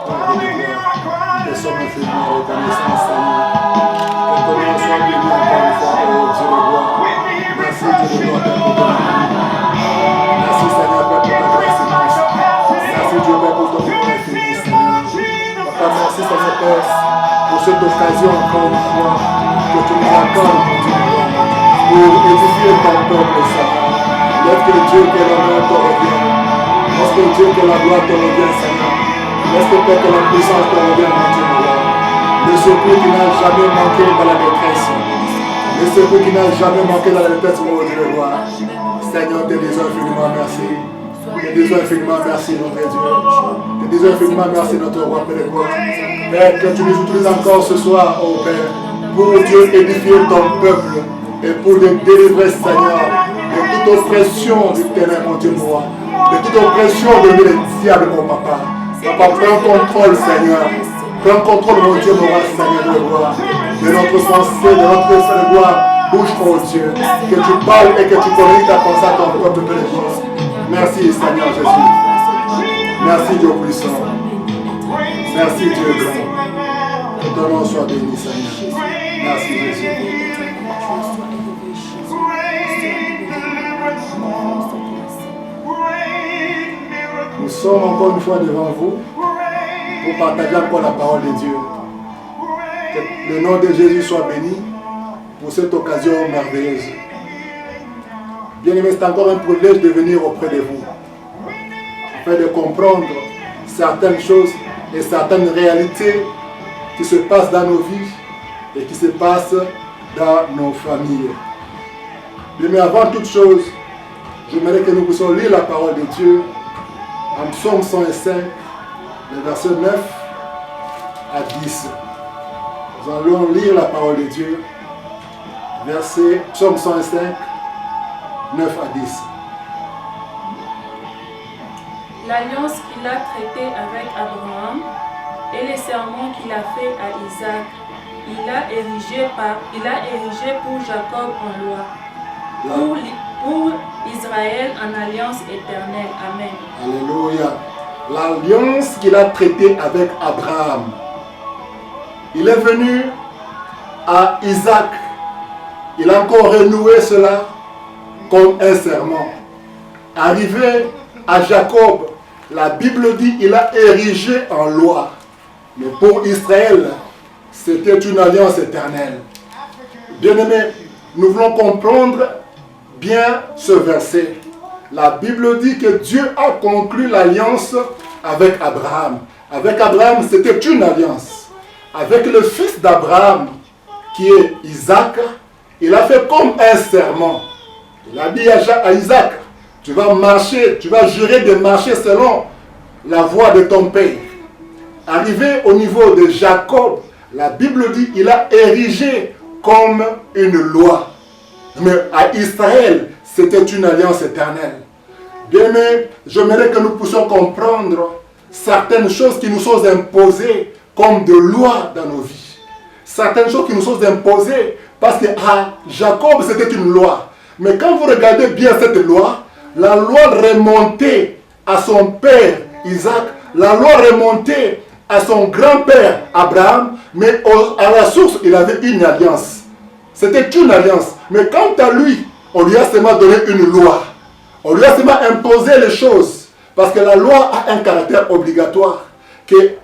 pardonnez-moi. Nous sommes infiniment reconnaissants, Seigneur. Que ton nom soit béni encore une fois, oh Dieu de gloire. Merci Dieu de gloire, Père, pour ton amour. Merci Seigneur, Père, pour ta grâce immense. Merci Dieu, Père, pour ton amour infini, Seigneur. Papa, merci Seigneur, Père, pour cette occasion encore une fois que tu nous accordes, mon Dieu, pour édifier ton peuple, Seigneur. Laisse que Dieu, que l'honneur te revienne. Laisse que Dieu, que la gloire te revienne, Seigneur. Laisse que Père, que la puissance te revienne, mon Dieu, mon Dieu. Le secours qui n'a jamais manqué dans la détresse. Le secours qui n'a jamais manqué dans la détresse, mon Dieu, de gloire. Seigneur, te disons infiniment merci. Te disons infiniment merci, notre Dieu. Te disons infiniment merci, notre roi, Père de gloire. Père, que tu nous utilises encore ce soir, oh Père, pour Dieu édifier ton peuple et pour le délivrer, Seigneur, de toute oppression du terrain, mon Dieu, moi. De toute oppression de le diable, mon papa. Papa, prends contrôle, Seigneur. Prends contrôle, mon Dieu, mon roi, Seigneur de gloire. De notre pensée, de notre esprit de gloire. Bouge, mon Dieu. Que tu parles et que tu communiques ta pensée à ton peuple, Père de gloire. Merci, Seigneur Jésus. Merci, Dieu puissant. Merci, Dieu grand. Que ton nom soit béni, Seigneur. Merci, Jésus. Nous sommes encore une fois devant vous pour partager encore la parole de Dieu. Que le nom de Jésus soit béni pour cette occasion merveilleuse. Bien-aimés, c'est encore un privilège de venir auprès de vous, afin de comprendre certaines choses et certaines réalités qui se passent dans nos vies et qui se passent dans nos familles. Mais avant toute chose, j'aimerais que nous puissions lire la parole de Dieu en Psaume 105, les versets 9 à 10. Nous allons lire la parole de Dieu, Psaume 105, 9 à 10. L'alliance qu'il a traitée avec Abraham et les serments qu'il a fait à Isaac, il a érigé pour Jacob en loi, pour Israël en alliance éternelle. Amen. Alléluia. L'alliance qu'il a traitée avec Abraham. Il est venu à Isaac. Il a encore renoué cela comme un serment. Arrivé à Jacob, la Bible dit qu'il a érigé en loi. Mais pour Israël, c'était une alliance éternelle. Bien-aimés, nous voulons comprendre bien ce verset. La Bible dit que Dieu a conclu l'alliance avec Abraham. Avec Abraham, c'était une alliance. Avec le fils d'Abraham, qui est Isaac, il a fait comme un serment. Il a dit à Isaac, tu vas marcher, tu vas jurer de marcher selon la voie de ton père. Arrivé au niveau de Jacob, la Bible dit qu'il a érigé comme une loi. Mais à Israël, c'était une alliance éternelle. Bien aimé, j'aimerais que nous puissions comprendre certaines choses qui nous sont imposées comme de loi dans nos vies. Certaines choses qui nous sont imposées parce qu'à Jacob, c'était une loi. Mais quand vous regardez bien cette loi, la loi remontait à son père Isaac, la loi remontait à son grand-père Abraham, mais à la source, il avait une alliance. C'était une alliance. Mais quant à lui, on lui a seulement donné une loi. On lui a seulement imposé les choses. Parce que la loi a un caractère obligatoire. Que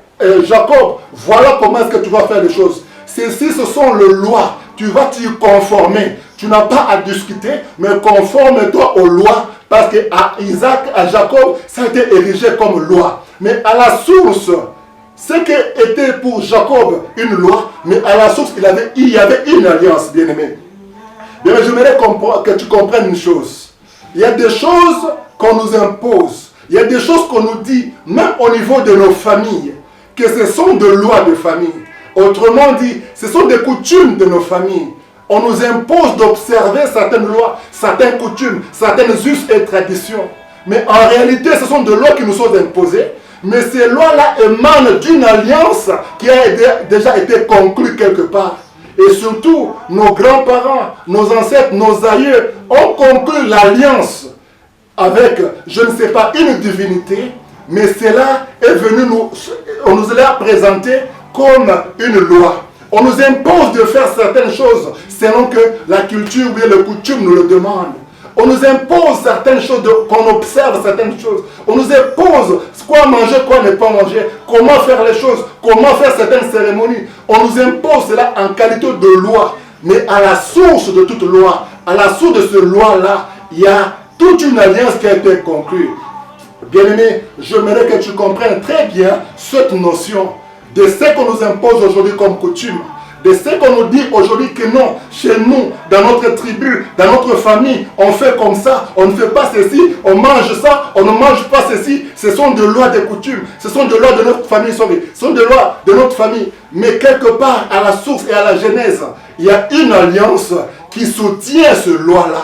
Jacob, voilà comment est-ce que tu vas faire les choses. Ceci, ce sont les lois. Tu vas t'y conformer. Tu n'as pas à discuter, mais conforme-toi aux lois. Parce qu'à Isaac, à Jacob, ça a été érigé comme loi. Mais à la source, ce qui était pour Jacob une loi, mais à la source, il y avait une alliance, bien-aimé. Bien, j'aimerais que tu comprennes une chose. Il y a des choses qu'on nous impose. Il y a des choses qu'on nous dit, même au niveau de nos familles, que ce sont des lois de famille. Autrement dit, ce sont des coutumes de nos familles. On nous impose d'observer certaines lois, certaines coutumes, certaines us et traditions. Mais en réalité, ce sont des lois qui nous sont imposées. Mais ces lois-là émanent d'une alliance qui a déjà été conclue quelque part. Et surtout, nos grands-parents, nos ancêtres, nos aïeux ont conclu l'alliance avec, je ne sais pas, une divinité Mais cela est venu on nous l'a présenté comme une loi. On nous impose de faire certaines choses selon que la culture ou bien le coutume nous le demande. On nous impose certaines choses, qu'on observe certaines choses. On nous impose quoi manger, quoi ne pas manger, comment faire les choses, comment faire certaines cérémonies. On nous impose cela en qualité de loi. Mais à la source de toute loi, à la source de cette loi-là, il y a toute une alliance qui a été conclue. Bien-aimé, j'aimerais que tu comprennes très bien cette notion de ce qu'on nous impose aujourd'hui comme coutume, de ce qu'on nous dit aujourd'hui que non, chez nous, dans notre tribu, dans notre famille, on fait comme ça, on ne fait pas ceci, on mange ça, on ne mange pas ceci. Ce sont des lois, des coutumes, ce sont des lois de notre famille, ce sont des lois de notre famille. Mais quelque part, à la source et à la genèse, il y a une alliance qui soutient cette loi-là.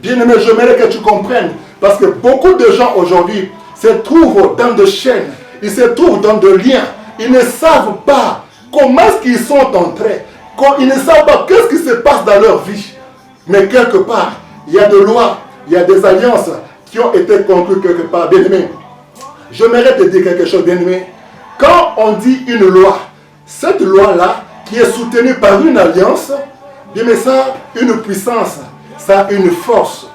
Bien-aimé, j'aimerais que tu comprennes, parce que beaucoup de gens aujourd'hui se trouvent dans des chaînes, ils se trouvent dans des liens, ils ne savent pas comment est-ce qu'ils sont entrés, ils ne savent pas qu'est-ce qui se passe dans leur vie. Mais quelque part, il y a des lois, il y a des alliances qui ont été conclues quelque part. Bien-aimé, j'aimerais te dire quelque chose, bien-aimé. Quand on dit une loi, cette loi-là, qui est soutenue par une alliance, bien-aimé, ça a une puissance, ça a une force.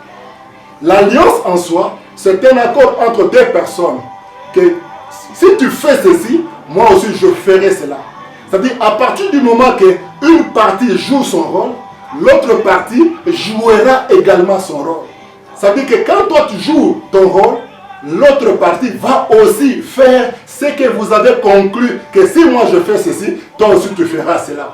L'alliance en soi, c'est un accord entre deux personnes. Que si tu fais ceci, moi aussi je ferai cela. C'est-à-dire, à partir du moment qu'une partie joue son rôle, l'autre partie jouera également son rôle. C'est-à-dire que quand toi tu joues ton rôle, l'autre partie va aussi faire ce que vous avez conclu, que si moi je fais ceci, toi aussi tu feras cela.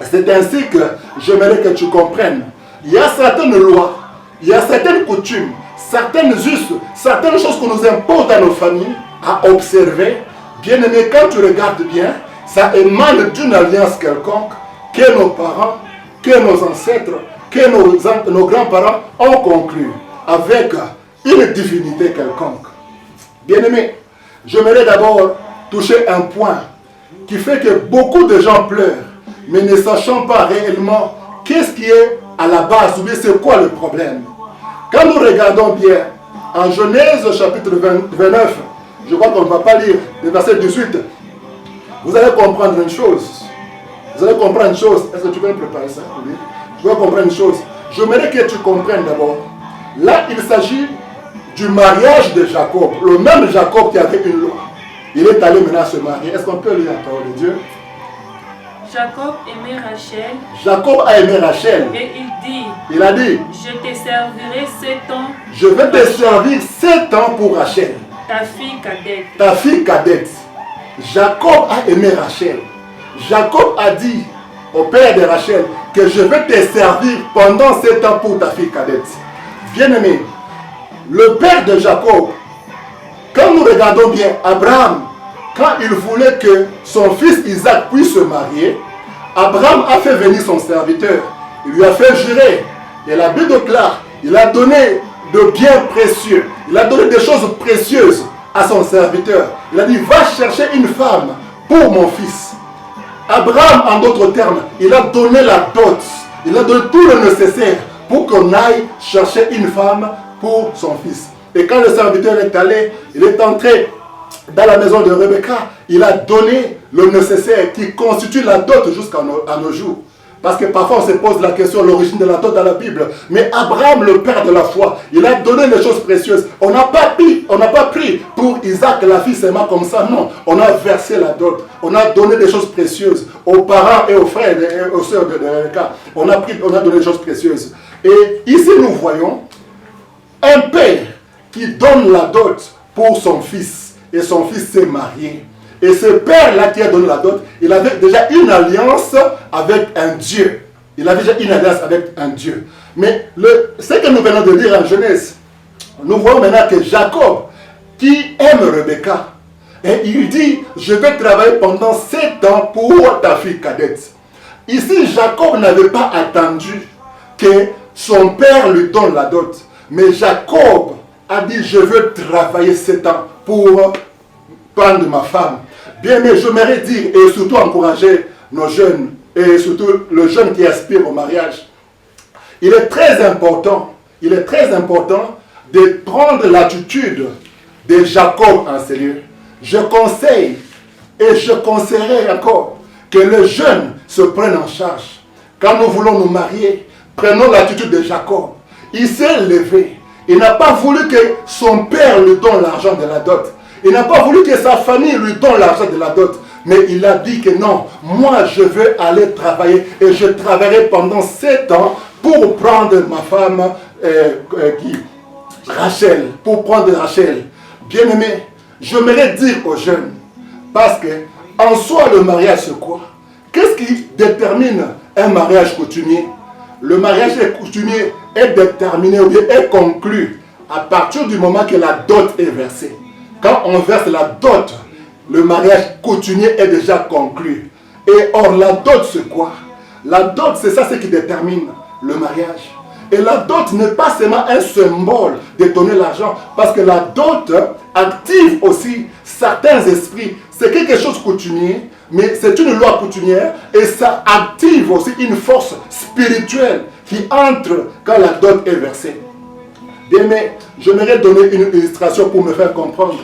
C'est ainsi que j'aimerais que tu comprennes. Il y a certaines lois, il y a certaines coutumes, certaines us, certaines choses qu'on nous impose dans nos familles à observer. Bien aimé, quand tu regardes bien, ça émane d'une alliance quelconque que nos parents, que nos ancêtres, que nos grands-parents ont conclu avec une divinité quelconque. Bien aimé, j'aimerais d'abord toucher un point qui fait que beaucoup de gens pleurent, mais ne sachant pas réellement qu'est-ce qui est à la base, ou bien c'est quoi le problème. Quand nous regardons bien, en Genèse chapitre 29, je crois qu'on ne va pas lire le verset 18, vous allez comprendre une chose. Vous allez comprendre une chose. Est-ce que tu peux me préparer ça? Oui. Tu vas comprendre une chose. J'aimerais que tu comprennes d'abord. Là, il s'agit du mariage de Jacob. Le même Jacob qui avait une loi. Il est allé maintenant se marier. Est-ce qu'on peut lire la parole de Dieu? Jacob aimait Rachel. Jacob a aimé Rachel. Et il a dit, je te servirai 7 ans. Je vais te servir 7 ans pour Rachel. Ta fille cadette. Ta fille cadette. Jacob a aimé Rachel. Jacob a dit au père de Rachel que je vais te servir pendant 7 ans pour ta fille cadette. Bien-aimé, le père de Jacob, quand nous regardons bien, Abraham, quand il voulait que son fils Isaac puisse se marier, Abraham a fait venir son serviteur. Il lui a fait jurer. Et la Bible déclare, il a donné de biens précieux. Il a donné des choses précieuses à son serviteur. Il a dit, va chercher une femme pour mon fils. Abraham, en d'autres termes, il a donné la dot. Il a donné tout le nécessaire pour qu'on aille chercher une femme pour son fils. Et quand le serviteur est allé, il est entré dans la maison de Rebecca, il a donné le nécessaire qui constitue la dot jusqu'à nos jours. Parce que parfois on se pose la question, l'origine de la dot dans la Bible. Mais Abraham, le père de la foi, il a donné les choses précieuses. On n'a pas pris pour Isaac la fille seulement comme ça, non. On a versé la dot. On a donné des choses précieuses aux parents et aux frères et aux sœurs de Rebecca. On a donné des choses précieuses. Et ici nous voyons un père qui donne la dot pour son fils. Et son fils s'est marié. Et ce père-là qui a donné la dot, il avait déjà une alliance avec un Dieu. Il avait déjà une alliance avec un Dieu. Mais ce que nous venons de lire en Genèse, nous voyons maintenant que Jacob, qui aime Rebecca, et il dit, je vais travailler pendant 7 ans pour ta fille cadette. Ici, Jacob n'avait pas attendu que son père lui donne la dot. Mais Jacob a dit, je veux travailler 7 ans pour prendre ma femme. Bien, mais je dire, et surtout encourager nos jeunes, et surtout le jeune qui aspire au mariage, il est très important de prendre l'attitude de Jacob en ces lieux. Je conseille et je conseillerais encore que les jeunes se prennent en charge. Quand nous voulons nous marier, prenons l'attitude de Jacob. Il s'est levé. Il n'a pas voulu que son père lui donne l'argent de la dot. Il n'a pas voulu que sa famille lui donne l'argent de la dot. Mais il a dit que non, moi je veux aller travailler et je travaillerai pendant 7 ans pour prendre ma femme Rachel. Pour prendre Rachel. Bien-aimé, j'aimerais dire aux jeunes, parce que en soi le mariage c'est quoi? Qu'est-ce qui détermine un mariage coutumier? Le mariage coutumier est déterminé ou bien est conclu à partir du moment que la dot est versée. Quand on verse la dot, le mariage coutumier est déjà conclu. Et or, la dot, c'est quoi? La dot, c'est ça ce qui détermine le mariage. Et la dot n'est pas seulement un symbole de donner l'argent, parce que la dot active aussi certains esprits. C'est quelque chose de coutumier, mais c'est une loi coutumière, et ça active aussi une force spirituelle qui entre quand la dot est versée. Bien, mais j'aimerais donner une illustration pour me faire comprendre.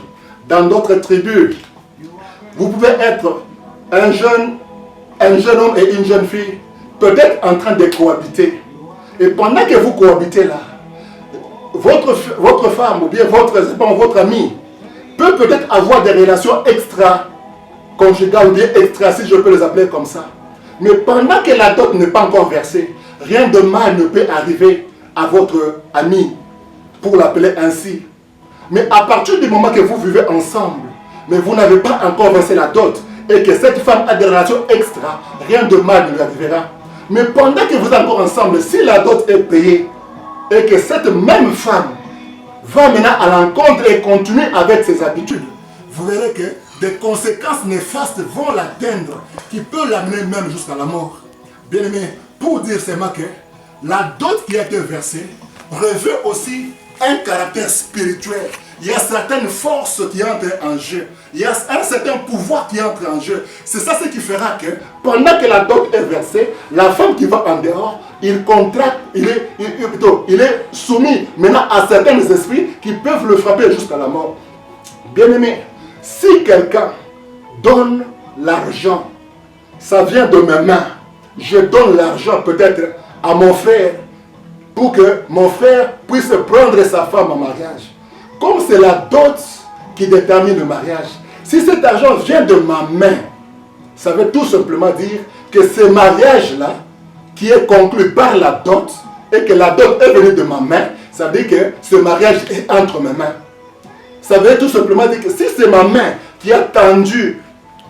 Dans d'autres tribus, vous pouvez être un jeune homme et une jeune fille, peut-être en train de cohabiter. Et pendant que vous cohabitez là, votre femme ou bien votre ami peut peut-être avoir des relations extra-conjugales ou bien extra, si je peux les appeler comme ça. Mais pendant que la dot n'est pas encore versée, rien de mal ne peut arriver à votre ami, pour l'appeler ainsi. Mais à partir du moment que vous vivez ensemble, mais vous n'avez pas encore versé la dot, et que cette femme a des relations extra, rien de mal ne lui arrivera. Mais pendant que vous êtes encore ensemble, si la dot est payée, et que cette même femme va maintenant à l'encontre et continue avec ses habitudes, vous verrez que des conséquences néfastes vont l'atteindre, qui peuvent l'amener même jusqu'à la mort. Bien aimé, pour dire seulement que la dot qui a été versée revêt aussi un caractère spirituel. Il y a certaines forces qui entrent en jeu. Il y a un certain pouvoir qui entre en jeu. C'est ça ce qui fera que pendant que la dot est versée, la femme qui va en dehors, il contracte, il est soumis maintenant à certains esprits qui peuvent le frapper jusqu'à la mort. Bien-aimé, si quelqu'un donne l'argent, ça vient de mes mains. Je donne l'argent peut-être à mon frère pour que mon frère puisse prendre sa femme en mariage. Comme c'est la dot qui détermine le mariage, si cet argent vient de ma main, ça veut tout simplement dire que ce mariage-là, qui est conclu par la dot, et que la dot est venue de ma main, ça veut dire que ce mariage est entre mes mains. Ça veut tout simplement dire que si c'est ma main qui a tendu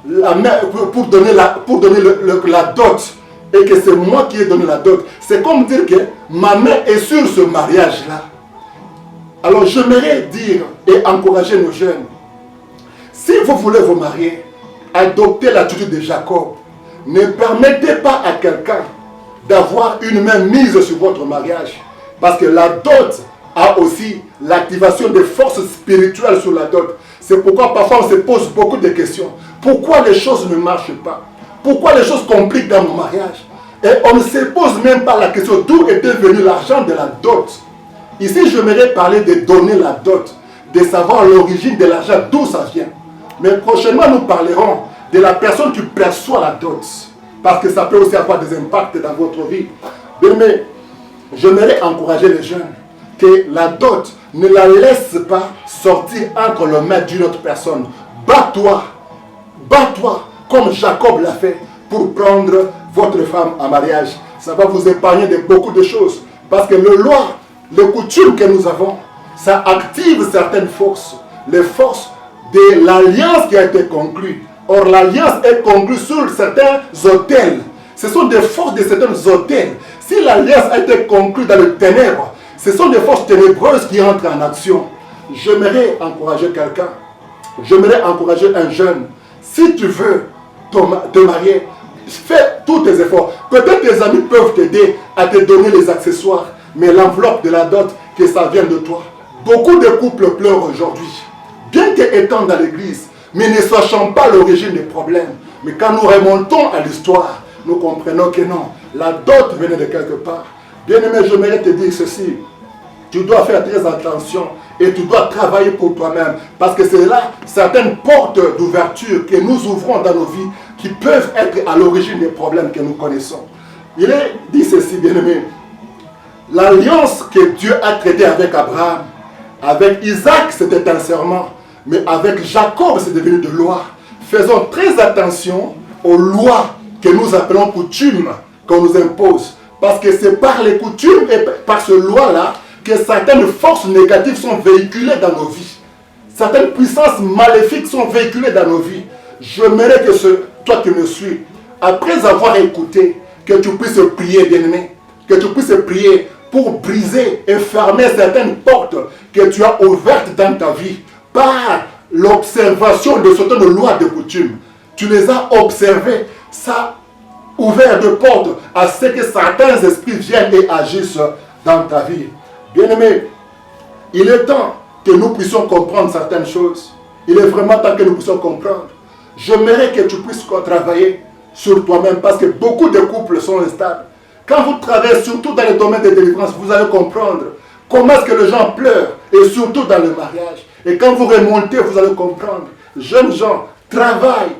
la main pour donner la dot, et que c'est moi qui ai donné la dot, c'est comme dire que ma main est sur ce mariage-là. Alors j'aimerais dire et encourager nos jeunes, si vous voulez vous marier, adoptez l'attitude de Jacob. Ne permettez pas à quelqu'un d'avoir une main mise sur votre mariage. Parce que la dot a aussi l'activation des forces spirituelles sur la dot. C'est pourquoi parfois on se pose beaucoup de questions. Pourquoi les choses ne marchent pas? Pourquoi les choses compliquent dans mon mariage? Et on ne se pose même pas la question d'où était venu l'argent de la dot. Ici, j'aimerais parler de donner la dot, de savoir l'origine de l'argent, d'où ça vient. Mais prochainement, nous parlerons de la personne qui perçoit la dot. Parce que ça peut aussi avoir des impacts dans votre vie. Mais j'aimerais encourager les jeunes que la dot, ne la laisse pas sortir entre les mains d'une autre personne. Bats-toi comme Jacob l'a fait pour prendre votre femme en mariage. Ça va vous épargner de beaucoup de choses. Parce que les lois, les coutumes que nous avons, ça active certaines forces. Les forces de l'alliance qui a été conclue. Or, l'alliance est conclue sur certains autels. Ce sont des forces de certains autels. Si l'alliance a été conclue dans le ténèbre, ce sont des forces ténébreuses qui entrent en action. J'aimerais encourager quelqu'un. J'aimerais encourager un jeune. Si tu veux te marier, fais tous tes efforts. Peut-être tes amis peuvent t'aider à te donner les accessoires. Mais l'enveloppe de la dot, que ça vienne de toi. Beaucoup de couples pleurent aujourd'hui. Bien qu'étant dans l'église, mais ne sachant pas l'origine des problèmes. Mais quand nous remontons à l'histoire, nous comprenons que non, la dot venait de quelque part. Bien-aimé, j'aimerais te dire ceci. Tu dois faire très attention Et tu dois travailler pour toi-même. Parce que c'est là certaines portes d'ouverture que nous ouvrons dans nos vies qui peuvent être à l'origine des problèmes que nous connaissons. Il est dit ceci, bien-aimé. L'alliance que Dieu a traitée avec Abraham, avec Isaac, c'était un serment. Mais avec Jacob, c'est devenu de loi. Faisons très attention aux lois que nous appelons coutumes qu'on nous impose. Parce que c'est par les coutumes et par ces lois-là que certaines forces négatives sont véhiculées dans nos vies. Certaines puissances maléfiques sont véhiculées dans nos vies. J'aimerais que toi qui me suis, après avoir écouté, que tu puisses prier, bien-aimé, que tu puisses prier pour briser et fermer certaines portes que tu as ouvertes dans ta vie par l'observation de certaines lois de coutume. Tu les as observées, ça a ouvert de portes à ce que certains esprits viennent et agissent dans ta vie. Bien-aimé, il est temps que nous puissions comprendre certaines choses. Il est vraiment temps que nous puissions comprendre. J'aimerais que tu puisses travailler sur toi-même parce que beaucoup de couples sont instables. Quand vous travaillez surtout dans le domaine de délivrance, vous allez comprendre comment est-ce que les gens pleurent et surtout dans le mariage. Et quand vous remontez, vous allez comprendre. Jeunes gens, travaillent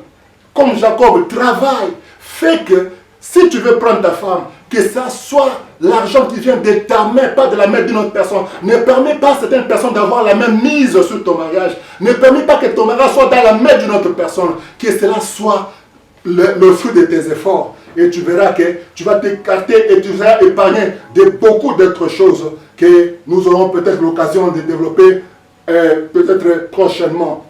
comme Jacob, travaille. Fais que si tu veux prendre ta femme, que ça soit l'argent qui vient de ta main, pas de la main d'une autre personne. Ne permets pas à certaines personnes d'avoir la même mise sur ton mariage. Ne permets pas que ton mariage soit dans la main d'une autre personne. Que cela soit le fruit de tes efforts. Et tu verras que tu vas t'écarter et tu seras épargné de beaucoup d'autres choses que nous aurons peut-être l'occasion de développer peut-être prochainement.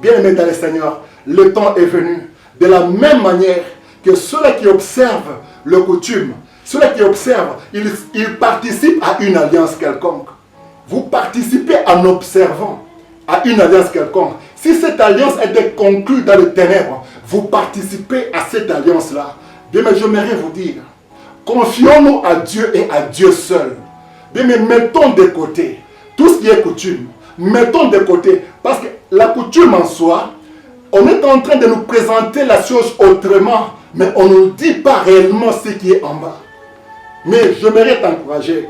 Bien-aimés dans le Seigneur, le temps est venu. De la même manière que ceux-là qui observent le coutume, ceux-là qui observent, ils participent à une alliance quelconque. Vous participez en observant à une alliance quelconque. Si cette alliance était conclue dans les ténèbres, vous participez à cette alliance-là. Bien, mais j'aimerais vous dire, confions-nous à Dieu et à Dieu seul. Bien, mais mettons de côté tout ce qui est coutume. Mettons de côté, parce que la coutume en soi, on est en train de nous présenter la chose autrement, mais on ne nous dit pas réellement ce qui est en bas. Mais j'aimerais t'encourager,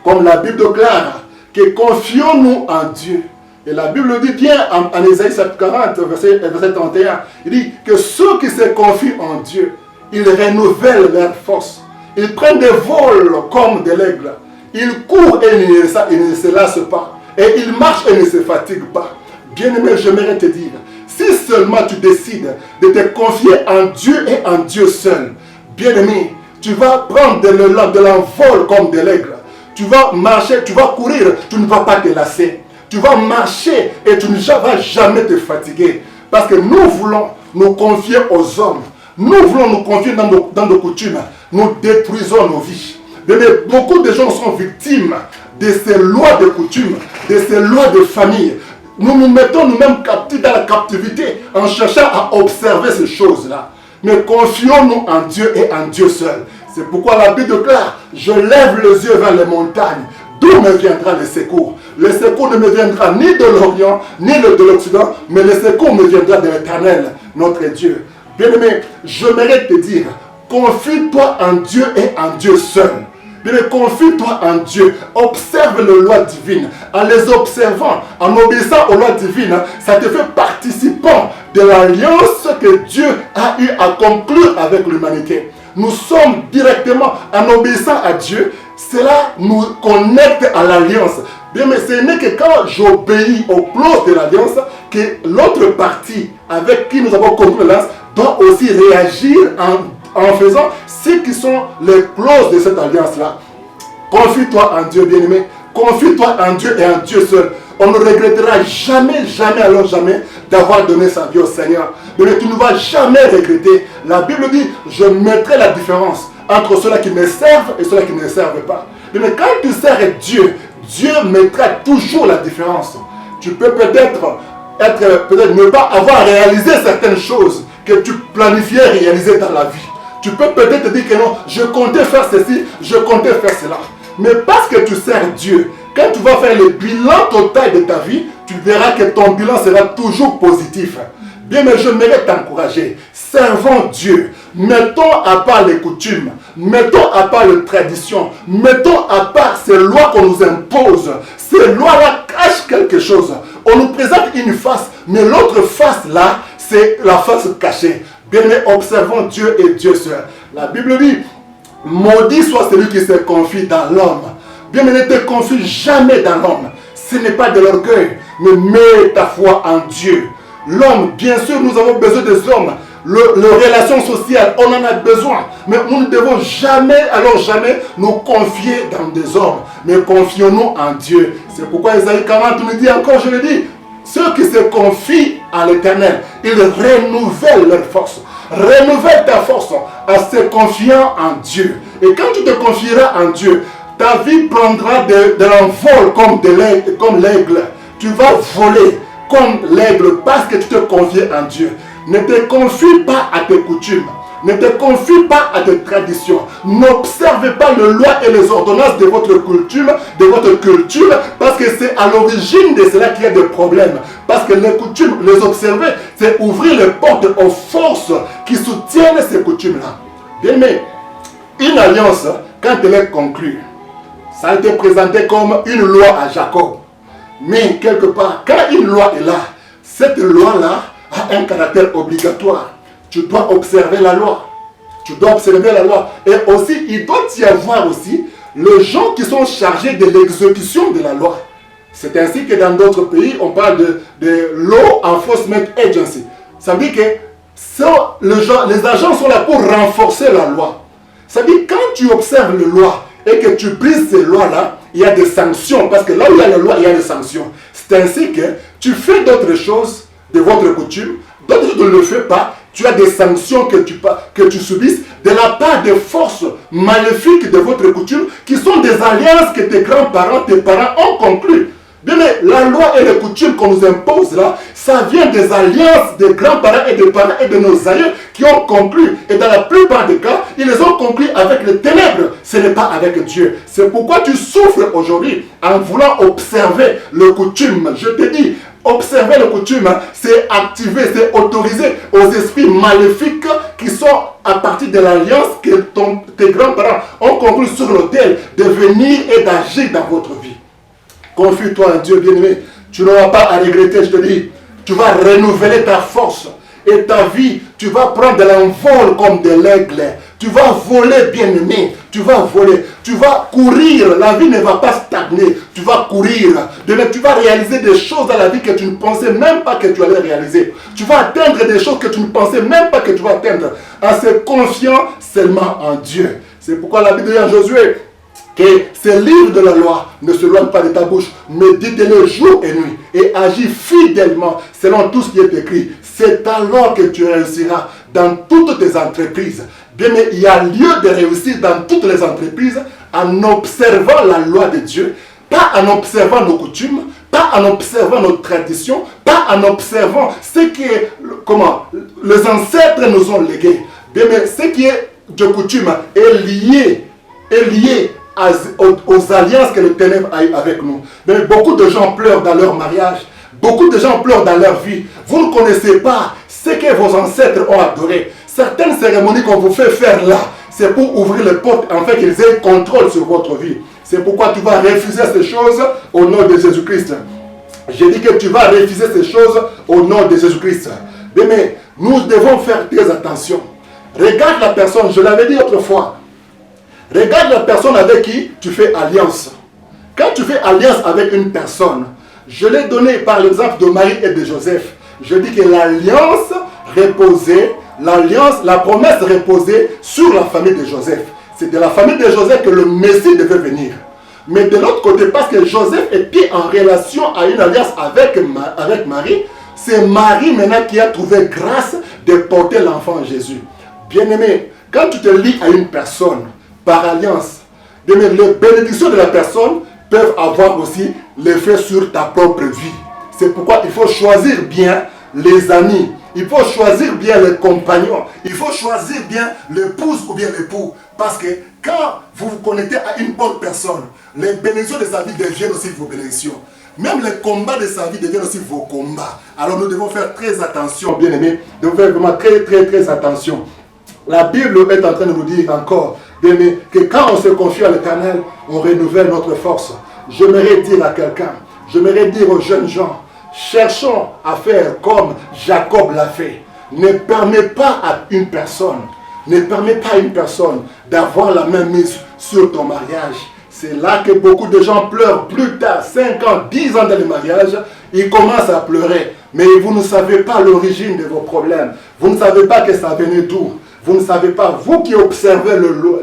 comme la Bible déclare, que confions-nous en Dieu. Et la Bible dit bien en Ésaïe 40, verset 31, il dit que ceux qui se confient en Dieu, ils renouvellent leur force. Ils prennent des vols comme de l'aigle. Ils courent et ils ne se lassent pas. Et ils marchent et ne se fatiguent pas. Bien-aimé, j'aimerais te dire, si seulement tu décides de te confier en Dieu et en Dieu seul, bien-aimé, tu vas prendre de l'envol comme de l'aigle. Tu vas marcher, tu vas courir, tu ne vas pas te lasser. Tu vas marcher et tu ne vas jamais te fatiguer. Parce que nous voulons nous confier aux hommes. Nous voulons nous confier dans nos coutumes. Nous détruisons nos vies. Mais beaucoup de gens sont victimes de ces lois de coutumes, de ces lois de famille. Nous nous mettons nous-mêmes captifs dans la captivité en cherchant à observer ces choses-là. Mais confions-nous en Dieu et en Dieu seul. C'est pourquoi la Bible déclare, je lève les yeux vers les montagnes. D'où me viendra le secours? Le secours ne me viendra ni de l'Orient, ni de l'Occident, mais le secours me viendra de l'Éternel, notre Dieu. Bien-aimé, j'aimerais te dire, confie-toi en Dieu et en Dieu seul. Bien-aimé, confie-toi en Dieu. Observe les lois divines. En les observant, en obéissant aux lois divines, ça te fait participant de l'alliance que Dieu a eu à conclure avec l'humanité. Nous sommes directement, en obéissant à Dieu, cela nous connecte à l'alliance. Bien, mais ce n'est que quand j'obéis aux clauses de l'alliance que l'autre partie avec qui nous avons conclu l'alliance doit aussi réagir en faisant ce qui sont les clauses de cette alliance-là. Confie-toi en Dieu, bien-aimé. Confie-toi en Dieu et en Dieu seul. On ne regrettera jamais, jamais, alors jamais d'avoir donné sa vie au Seigneur. Mais tu ne vas jamais regretter. La Bible dit, je mettrai la différence entre ceux-là qui me servent et ceux-là qui ne me servent pas. Mais quand tu sers Dieu, Dieu mettra toujours la différence. Tu peux peut-être ne pas avoir réalisé certaines choses que tu planifiais réaliser dans la vie. Tu peux peut-être te dire que non, je comptais faire ceci, je comptais faire cela. Mais parce que tu sers Dieu, quand tu vas faire le bilan total de ta vie, tu verras que ton bilan sera toujours positif. Bien, mais je m'aimerais t'encourager. Servons Dieu. Mettons à part les coutumes, mettons à part les traditions, mettons à part ces lois qu'on nous impose. Ces lois-là cachent quelque chose. On nous présente une face, mais l'autre face-là, c'est la face cachée. Bien-aimés, observons Dieu et Dieu seul. La Bible dit, maudit soit celui qui se confie dans l'homme. Bien-aimé, ne te confie jamais dans l'homme. Ce n'est pas de l'orgueil, mais mets ta foi en Dieu. L'homme, bien sûr, nous avons besoin des hommes. Les relations sociales, on en a besoin. Mais nous ne devons jamais, alors jamais, nous confier dans des hommes. Mais confions-nous en Dieu. C'est pourquoi Isaïe 40 nous dit encore, je le dis, ceux qui se confient à l'Éternel, ils renouvellent leur force. Renouvelle ta force en se confiant en Dieu. Et quand tu te confieras en Dieu, ta vie prendra de l'envol comme l'aigle. Tu vas voler comme l'aigle parce que tu te confies en Dieu. Ne te confie pas à tes coutumes. Ne te confie pas à tes traditions. N'observe pas les lois et les ordonnances de votre culture, parce que c'est à l'origine de cela qu'il y a des problèmes. Parce que les coutumes, les observer, c'est ouvrir les portes aux forces qui soutiennent ces coutumes-là. Bien aimé, une alliance, quand elle est conclue, ça a été présenté comme une loi à Jacob. Mais quelque part, quand une loi est là, cette loi-là a un caractère obligatoire. Tu dois observer la loi. Tu dois observer la loi. Et aussi, il doit y avoir aussi les gens qui sont chargés de l'exécution de la loi. C'est ainsi que dans d'autres pays, on parle de Law Enforcement Agency. Ça veut dire que les agents sont là pour renforcer la loi. Ça veut dire que quand tu observes les lois et que tu brises ces lois-là, il y a des sanctions. Parce que là où il y a les lois, il y a des sanctions. C'est ainsi que tu fais d'autres choses de votre coutume, d'autres ne le font pas. Tu as des sanctions que tu subisses de la part des forces maléfiques de votre coutume qui sont des alliances que tes grands-parents, tes parents ont conclues. Bien, mais la loi et les coutumes qu'on nous impose là, ça vient des alliances des grands-parents et des parents et de nos aïeux qui ont conclu. Et dans la plupart des cas, ils les ont conclus avec les ténèbres. Ce n'est pas avec Dieu. C'est pourquoi tu souffres aujourd'hui en voulant observer les coutumes. Je te dis, observer les coutumes, c'est activer, c'est autoriser aux esprits maléfiques qui sont à partir de l'alliance que tes grands-parents ont conclu sur l'autel de venir et d'agir dans votre vie. Confie-toi en Dieu, bien-aimé. Tu n'auras pas à regretter, je te dis. Tu vas renouveler ta force. Et ta vie, tu vas prendre de l'envol comme de l'aigle. Tu vas voler, bien-aimé. Tu vas voler. Tu vas courir. La vie ne va pas stagner. Tu vas courir. Tu vas réaliser des choses dans la vie que tu ne pensais même pas que tu allais réaliser. Tu vas atteindre des choses que tu ne pensais même pas que tu vas atteindre. En se confiant seulement en Dieu. C'est pourquoi la Bible dit en Josué que ces livres de la loi ne se loignent pas de ta bouche, médite-les jour et nuit et agis fidèlement selon tout ce qui est écrit. C'est alors que tu réussiras dans toutes tes entreprises. Bien, mais il y a lieu de réussir dans toutes les entreprises en observant la loi de Dieu, pas en observant nos coutumes, pas en observant nos traditions, pas en observant ce qui est, les ancêtres nous ont légué. Bien, mais ce qui est de coutume est lié aux alliances que le ténèbre a avec nous. Mais beaucoup de gens pleurent dans leur mariage. Beaucoup de gens pleurent dans leur vie. Vous ne connaissez pas ce que vos ancêtres ont adoré. Certaines cérémonies qu'on vous fait faire là, c'est pour ouvrir les portes afin qu'ils aient contrôle sur votre vie. C'est pourquoi tu vas refuser ces choses au nom de Jésus-Christ. J'ai dit que tu vas refuser ces choses au nom de Jésus-Christ. Mais nous devons faire très attention. Regarde la personne, je l'avais dit autrefois. Regarde la personne avec qui tu fais alliance. Quand tu fais alliance avec une personne, je l'ai donné par l'exemple de Marie et de Joseph. Je dis que l'alliance reposait, la promesse reposait sur la famille de Joseph. C'est de la famille de Joseph que le Messie devait venir. Mais de l'autre côté, parce que Joseph était en relation à une alliance avec Marie, c'est Marie maintenant qui a trouvé grâce de porter l'enfant Jésus. Bien-aimé, quand tu te lis à une personne, par alliance, les bénédictions de la personne peuvent avoir aussi l'effet sur ta propre vie. C'est pourquoi il faut choisir bien les amis. Il faut choisir bien les compagnons. Il faut choisir bien l'épouse ou bien l'époux. Parce que quand vous vous connectez à une bonne personne, les bénédictions de sa vie deviennent aussi vos bénédictions. Même les combats de sa vie deviennent aussi vos combats. Alors nous devons faire très attention, bien-aimés. Nous devons faire vraiment très attention. La Bible est en train de nous dire encore, bien-aimé, que quand on se confie à l'Éternel, on renouvelle notre force. J'aimerais dire à quelqu'un, j'aimerais dire aux jeunes gens, cherchons à faire comme Jacob l'a fait. Ne permets pas à une personne, d'avoir la main mise sur ton mariage. C'est là que beaucoup de gens pleurent plus tard, 5 ans, 10 ans dans le mariage, ils commencent à pleurer. Mais vous ne savez pas l'origine de vos problèmes. Vous ne savez pas que ça venait d'où. Vous ne savez pas, vous qui observez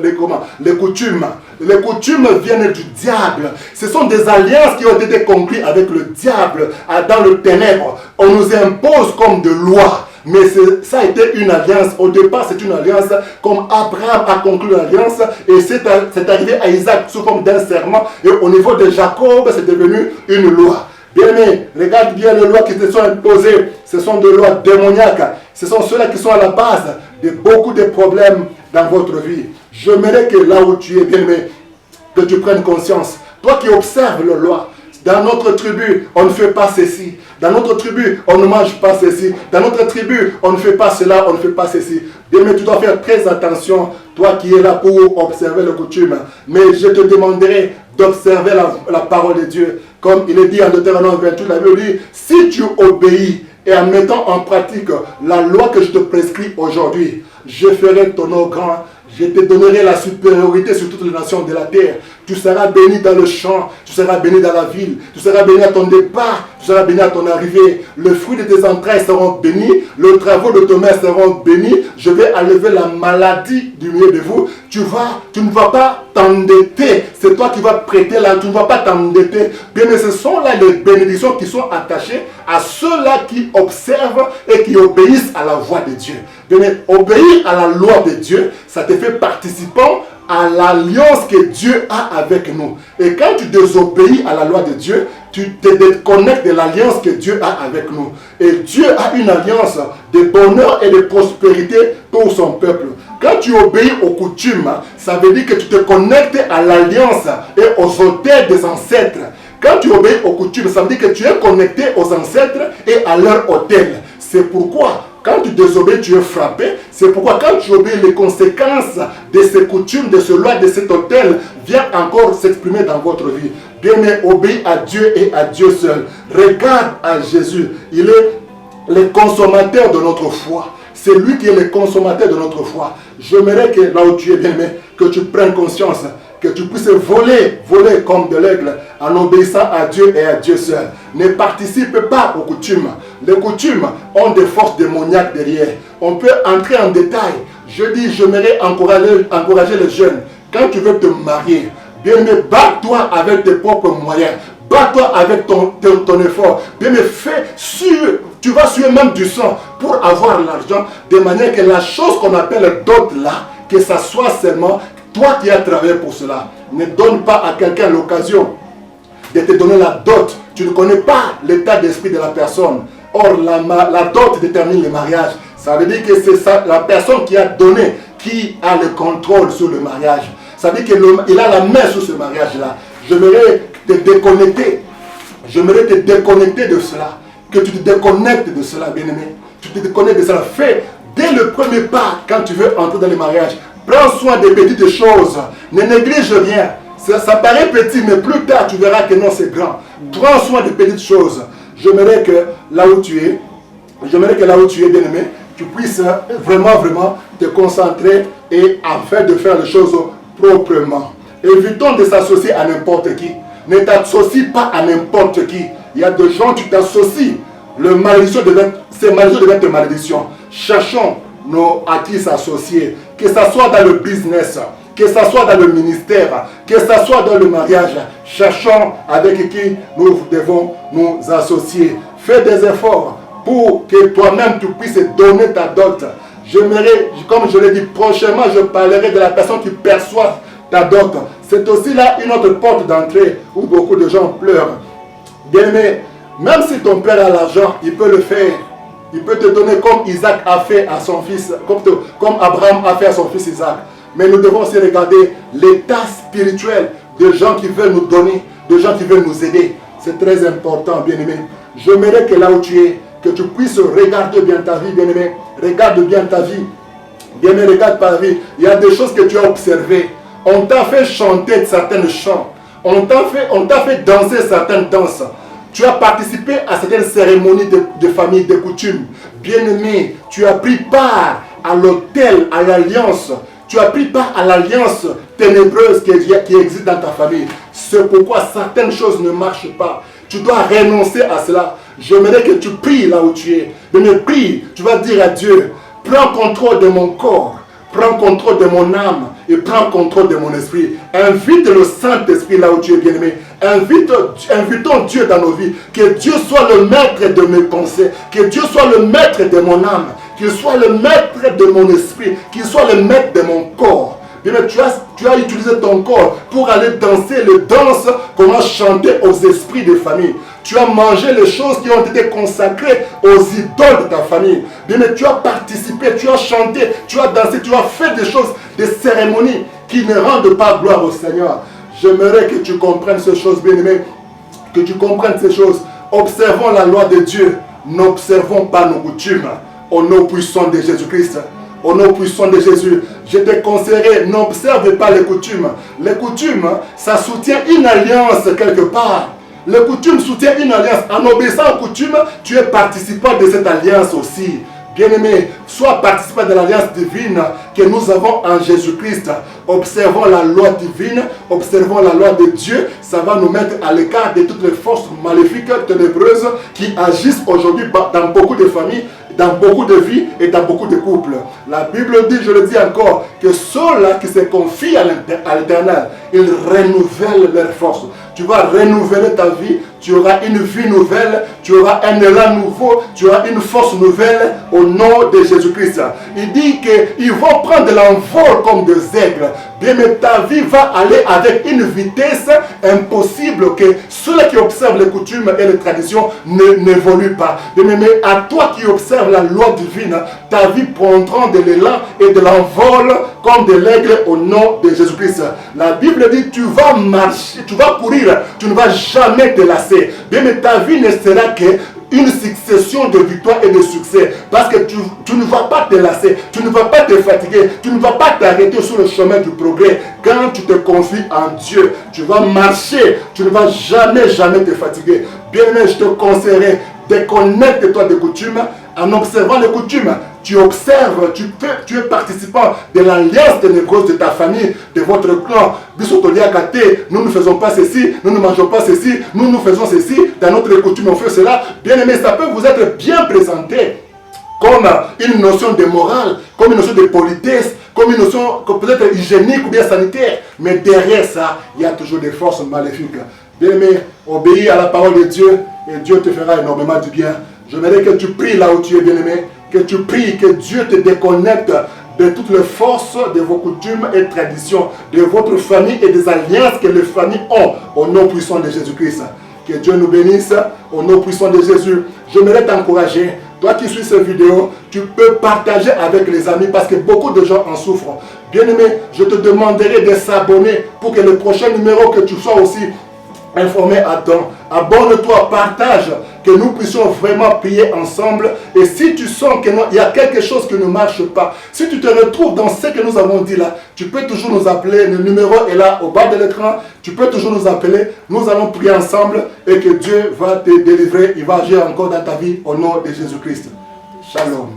les coutumes. Les coutumes viennent du diable. Ce sont des alliances qui ont été conclues avec le diable dans le ténèbre. On nous impose comme de loi. Mais ça a été une alliance. Au départ, c'est une alliance comme Abraham a conclu l'alliance. Et c'est arrivé à Isaac sous forme d'un serment. Et au niveau de Jacob, c'est devenu une loi. Bien aimé, regarde bien les lois qui te sont imposées. Ce sont des lois démoniaques. Ce sont ceux-là qui sont à la base de beaucoup de problèmes dans votre vie. J'aimerais que là où tu es, bien aimé, que tu prennes conscience. Toi qui observes les lois. Dans notre tribu, on ne fait pas ceci. Dans notre tribu, on ne mange pas ceci. Dans notre tribu, on ne fait pas cela, on ne fait pas ceci. Bien, mais tu dois faire très attention, toi qui es là pour observer les coutumes. Mais je te demanderai d'observer la parole de Dieu. Comme il est dit en Deutéronome 28, la Bible dit, si tu obéis et en mettant en pratique la loi que je te prescris aujourd'hui, je ferai ton nom grand. Je te donnerai la supériorité sur toutes les nations de la terre. Tu seras béni dans le champ, tu seras béni dans la ville, tu seras béni à ton départ, tu seras béni à ton arrivée. Le fruit de tes entrailles seront bénis, les travaux de tes mains seront bénis. Je vais enlever la maladie du milieu de vous. Tu ne vas pas t'endetter. C'est toi qui vas prêter là, tu ne vas pas t'endetter. Bien, mais ce sont là les bénédictions qui sont attachées à ceux-là qui observent et qui obéissent à la voix de Dieu. Bien, mais obéir à la loi de Dieu, ça te fait participant à l'alliance que Dieu a avec nous. Et quand tu désobéis à la loi de Dieu, tu te déconnectes de l'alliance que Dieu a avec nous. Et Dieu a une alliance de bonheur et de prospérité pour son peuple. Quand tu obéis aux coutumes, ça veut dire que tu te connectes à l'alliance et aux autels des ancêtres. Quand tu obéis aux coutumes, ça veut dire que tu es connecté aux ancêtres et à leur autel. C'est pourquoi quand tu désobéis, tu es frappé. C'est pourquoi quand tu obéis, les conséquences de ces coutumes, de ce loi, de cet autel, viennent encore s'exprimer dans votre vie. Bien-aimé, obéis à Dieu et à Dieu seul. Regarde à Jésus. Il est le consommateur de notre foi. C'est lui qui est le consommateur de notre foi. J'aimerais que là où tu es, bien-aimé, que tu prennes conscience, que tu puisses voler comme de l'aigle en obéissant à Dieu et à Dieu seul. Ne participe pas aux coutumes. Les coutumes ont des forces démoniaques derrière. On peut entrer en détail. Je dis, j'aimerais encourager les jeunes. Quand tu veux te marier, bien aimé, bats-toi avec tes propres moyens. Bats-toi avec ton effort. Bien aimé, tu vas suer même du sang pour avoir l'argent, de manière que la chose qu'on appelle dot là, que ça soit seulement toi qui as travaillé pour cela. Ne donne pas à quelqu'un l'occasion de te donner la dot. Tu ne connais pas l'état d'esprit de la personne. Or, la dot détermine le mariage. Ça veut dire que c'est ça, la personne qui a donné, qui a le contrôle sur le mariage. Ça veut dire qu'il a la main sur ce mariage-là. J'aimerais te déconnecter. J'aimerais te déconnecter de cela. Que tu te déconnectes de cela, bien-aimé. Tu te déconnectes de cela. Fais dès le premier pas, quand tu veux entrer dans le mariage, prends soin des petites choses. Ne néglige rien. Ça paraît petit, mais plus tard, tu verras que non, c'est grand. Prends soin des petites choses. J'aimerais que là où tu es, bien-aimé, tu puisses vraiment te concentrer et afin de faire les choses proprement. Évitons de s'associer à n'importe qui. Ne t'associe pas à n'importe qui. Il y a des gens, tu t'associes. Ces malédictions deviennent tes malédictions. Cherchons à qui s'associer. Que ce soit dans le business, que ce soit dans le ministère, que ce soit dans le mariage. Cherchons avec qui nous devons nous associer. Fais des efforts pour que toi-même tu puisses donner ta dot. J'aimerais, comme je l'ai dit, prochainement je parlerai de la personne qui perçoit ta dot. C'est aussi là une autre porte d'entrée où beaucoup de gens pleurent. Bien-aimé, même si ton père a l'argent, il peut le faire. Il peut te donner comme Isaac a fait à son fils, comme Abraham a fait à son fils Isaac. Mais nous devons aussi regarder l'état spirituel de gens qui veulent nous donner, de gens qui veulent nous aider. C'est très important, bien-aimé. J'aimerais que là où tu es, que tu puisses regarder bien ta vie, bien-aimé. Regarde bien ta vie. Bien, mais regarde par vie, il y a des choses que tu as observées. On t'a fait chanter certains chants. On t'a fait danser certaines danses. Tu as participé à certaines cérémonies de famille, de coutumes. Bien-aimé, tu as pris part à l'autel, à l'alliance. Tu as pris part à l'alliance ténébreuse qui existe dans ta famille. C'est pourquoi certaines choses ne marchent pas. Tu dois renoncer à cela. J'aimerais que tu pries là où tu es. Mais prie, tu vas dire à Dieu, prends contrôle de mon corps, prends contrôle de mon âme et prends contrôle de mon esprit. Invite le Saint-Esprit là où tu es, bien-aimé. Invitons Dieu dans nos vies. Que Dieu soit le maître de mes pensées. Que Dieu soit le maître de mon âme. Qu'il soit le maître de mon esprit. Qu'il soit le maître de mon corps. Bien-aimé, tu as utilisé ton corps pour aller danser les danses, comment chanter aux esprits de famille. Tu as mangé les choses qui ont été consacrées aux idoles de ta famille. Bien-aimé, tu as participé, tu as chanté, tu as dansé, tu as fait des choses, des cérémonies qui ne rendent pas gloire au Seigneur. J'aimerais que tu comprennes ces choses, bien-aimé, que tu comprennes ces choses. Observons la loi de Dieu, n'observons pas nos coutumes. Au nom puissant de Jésus-Christ. Au nom puissant de Jésus, je te conseillerais, n'observe pas les coutumes. Les coutumes, ça soutient une alliance quelque part. Les coutumes soutiennent une alliance. En obéissant aux coutumes, tu es participant de cette alliance aussi. Bien-aimé, sois participant de l'alliance divine que nous avons en Jésus-Christ. Observons la loi divine, observons la loi de Dieu. Ça va nous mettre à l'écart de toutes les forces maléfiques, ténébreuses qui agissent aujourd'hui dans beaucoup de familles, dans beaucoup de vies et dans beaucoup de couples. La Bible dit, je le dis encore, que ceux-là qui se confient à l'Éternel, ils renouvellent leurs forces. Tu vas renouveler ta vie, tu auras une vie nouvelle, tu auras un élan nouveau, tu auras une force nouvelle au nom de Jésus-Christ. Il dit qu'ils vont prendre de l'envol comme des aigles. Bien, mais ta vie va aller avec une vitesse impossible que ceux qui observent les coutumes et les traditions n'évoluent pas. Bien, mais à toi qui observes la loi divine, ta vie prendra de l'élan et de l'envol comme de l'aigle au nom de Jésus-Christ. La Bible dit, tu vas marcher, tu vas courir, tu ne vas jamais te lasser. Bien, mais ta vie ne sera qu'une succession de victoires et de succès. Parce que tu ne vas pas te lasser, tu ne vas pas te fatiguer, tu ne vas pas t'arrêter sur le chemin du progrès. Quand tu te confies en Dieu, tu vas marcher, tu ne vas jamais te fatiguer. Bien, mais je te conseillerais, déconnecte-toi des coutumes. En observant les coutumes, tu observes, tu es participant de l'alliance ténébreuse de ta famille, de votre clan. Nous ne faisons pas ceci, nous ne mangeons pas ceci, nous faisons ceci, dans notre coutume on fait cela. Bien aimé, ça peut vous être bien présenté comme une notion de morale, comme une notion de politesse, comme une notion peut-être hygiénique ou bien sanitaire. Mais derrière ça, il y a toujours des forces maléfiques. Bien aimé, obéis à la parole de Dieu et Dieu te fera énormément du bien. J'aimerais que tu pries là où tu es, bien-aimé, que tu pries, que Dieu te déconnecte de toutes les forces de vos coutumes et traditions, de votre famille et des alliances que les familles ont, au nom puissant de Jésus-Christ. Que Dieu nous bénisse, au nom puissant de Jésus. J'aimerais t'encourager, toi qui suis cette vidéo, tu peux partager avec les amis parce que beaucoup de gens en souffrent. Bien-aimé, je te demanderai de s'abonner pour que le prochain numéro que tu sois aussi informé à temps. Abonne-toi, partage, que nous puissions vraiment prier ensemble. Et si tu sens qu'il y a quelque chose qui ne marche pas, si tu te retrouves dans ce que nous avons dit là, tu peux toujours nous appeler. Le numéro est là au bas de l'écran. Tu peux toujours nous appeler. Nous allons prier ensemble et que Dieu va te délivrer. Il va agir encore dans ta vie au nom de Jésus-Christ. Shalom.